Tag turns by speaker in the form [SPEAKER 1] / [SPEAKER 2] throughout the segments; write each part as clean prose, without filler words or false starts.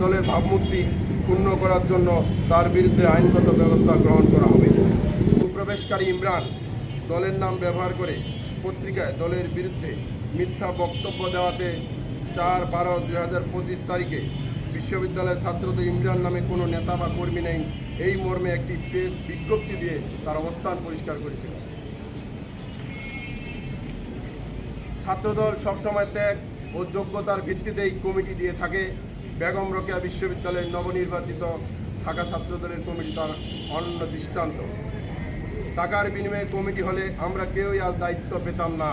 [SPEAKER 1] দলের ভাবমূর্তি ক্ষুণ্ণ করার জন্য তার বিরুদ্ধে আইনগত ব্যবস্থা গ্রহণ করা হবে। প্রবেশকারী ইমরান দলের নাম ব্যবহার করে পত্রিকায় দলের বিরুদ্ধে মিথ্যা বক্তব্য দেওয়াতে 4/12/2025 তারিখে বিশ্ববিদ্যালয়ের ছাত্রদের ইমরান নামে কোনো নেতা বা কর্মী নেই এই মর্মে একটি প্রেস বিজ্ঞপ্তি দিয়ে তার অবস্থান পরিষ্কার করেছিল। ছাত্রদল সবসময় ত্যাগ ও যোগ্যতার ভিত্তিতেই কমিটি দিয়ে থাকে। বেগম রোকেয়া বিশ্ববিদ্যালয়ের নবনির্বাচিত শাখা ছাত্রদলের কমিটি তার অন্য দৃষ্টান্ত। টাকার বিনিময়ে কমিটি হলে আমরা কেউই আজ দায়িত্ব পেতাম না,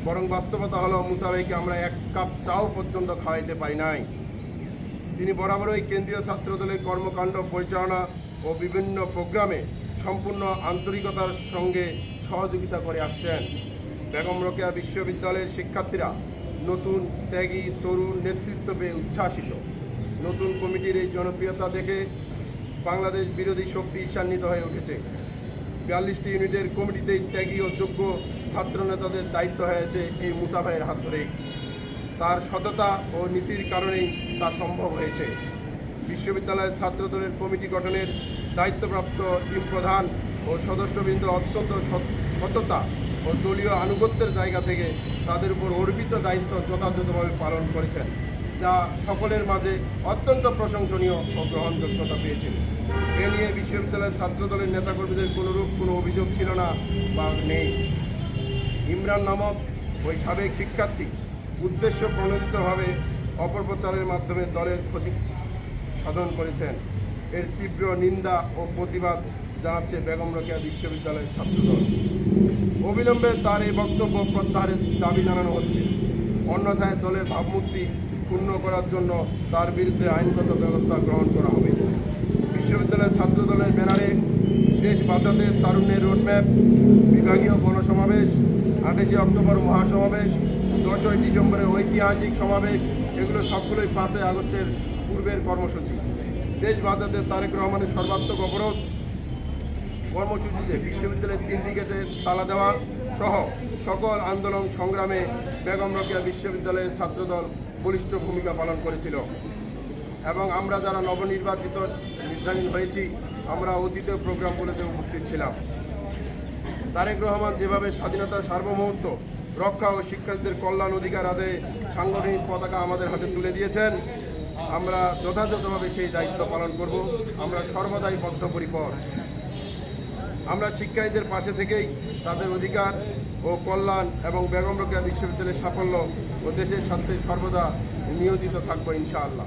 [SPEAKER 1] বরং বাস্তবতা হলো মুসা ভাইকে আমরা এক কাপ চাও পর্যন্ত খাওয়াইতে পারি নাই। তিনি বরাবরই কেন্দ্রীয় ছাত্রদলের কর্মকাণ্ড পরিচালনা ও বিভিন্ন প্রোগ্রামে সম্পূর্ণ আন্তরিকতার সঙ্গে সহযোগিতা করে আসছেন। বেগম রোকেয়া বিশ্ববিদ্যালয়ের শিক্ষার্থীরা নতুন ত্যাগী তরুণ নেতৃত্ব পেয়ে উচ্ছ্বাসিত। নতুন কমিটির এই জনপ্রিয়তা দেখে বাংলাদেশ বিরোধী শক্তি ঈর্ষান্বিত হয়ে উঠেছে। 42টি ইউনিটের কমিটিতেই ত্যাগী ও যোগ্য ছাত্রনেতাদের দায়িত্ব হয়েছে এই মুসা ভাইয়ের হাত ধরেই। তার সততা ও নীতির কারণেই তা সম্ভব হয়েছে। বিশ্ববিদ্যালয়ের ছাত্রদলের কমিটি গঠনের দায়িত্বপ্রাপ্ত টিম প্রধান ও সদস্যবৃন্দ অত্যন্ত সততা ও দলীয় আনুগত্যের জায়গা থেকে তাদের উপর অর্পিত দায়িত্ব যথাযথভাবে পালন করেছেন, যা সকলের মাঝে অত্যন্ত প্রশংসনীয় ও গ্রহণযোগ্যতা পেয়েছে। এ নিয়ে বিশ্ববিদ্যালয়ের ছাত্রদলের নেতাকর্মীদের কোনোরূপ কোনো অভিযোগ ছিল না বা নেই। ইমরান নামক ওই সাবেক শিক্ষার্থী উদ্দেশ্য প্রণোদিতভাবে অপপ্রচারের মাধ্যমে দলের ক্ষতি সাধন করেছেন। এর তীব্র নিন্দা ও প্রতিবাদ জানাচ্ছে বেগম রোকেয়া বিশ্ববিদ্যালয়ের ছাত্রদল। অবিলম্বে তার এই বক্তব্য প্রত্যাহারের দাবি জানানো হচ্ছে। অন্যথায় দলের ভাবমূর্তি ক্ষুণ্ণ করার জন্য তার বিরুদ্ধে আইনগত ব্যবস্থা গ্রহণ করা হবে। বিশ্ববিদ্যালয়ের ছাত্রদলের ব্যানারে দেশ বাঁচাতে তারুণ্যের রোডম্যাপ, বিভাগীয় গণসমাবেশ, 28 অক্টোবর মহাসমাবেশ, 10ই ডিসেম্বরের ঐতিহাসিক সমাবেশ, এগুলো সবগুলোই 5ই আগস্টের পূর্বের কর্মসূচি। দেশ বাঁচাতে তারেক রহমানের সর্বাত্মক অবরোধ কর্মসূচিতে বিশ্ববিদ্যালয়ের 3টি গেটে তালা দেওয়া সহ সকল আন্দোলন সংগ্রামে বেগম রোকেয়া বিশ্ববিদ্যালয়ের ছাত্রদল বলিষ্ঠ ভূমিকা পালন করেছিল এবং আমরা যারা নবনির্বাচিত নির্ধারিত হয়েছি আমরা অতীতেও প্রোগ্রামগুলোতে উপস্থিত ছিলাম। তারেক রহমান যেভাবে স্বাধীনতার সার্বভৌমত্ব রক্ষা ও শিক্ষার্থীদের কল্যাণ অধিকার আদায়ে সাংগঠনিক পতাকা আমাদের হাতে তুলে দিয়েছেন, আমরা যথাযথভাবে সেই দায়িত্ব পালন করব। আমরা সর্বদাই বদ্ধপরিকর। আমরা শিক্ষার্থীদের পাশে থেকেই তাদের অধিকার ও কল্যাণ এবং বেগম রোকেয়া বিশ্ববিদ্যালয়ের সাফল্য ও দেশের স্বার্থে সর্বদা নিয়োজিত থাকবো ইনশাআল্লাহ।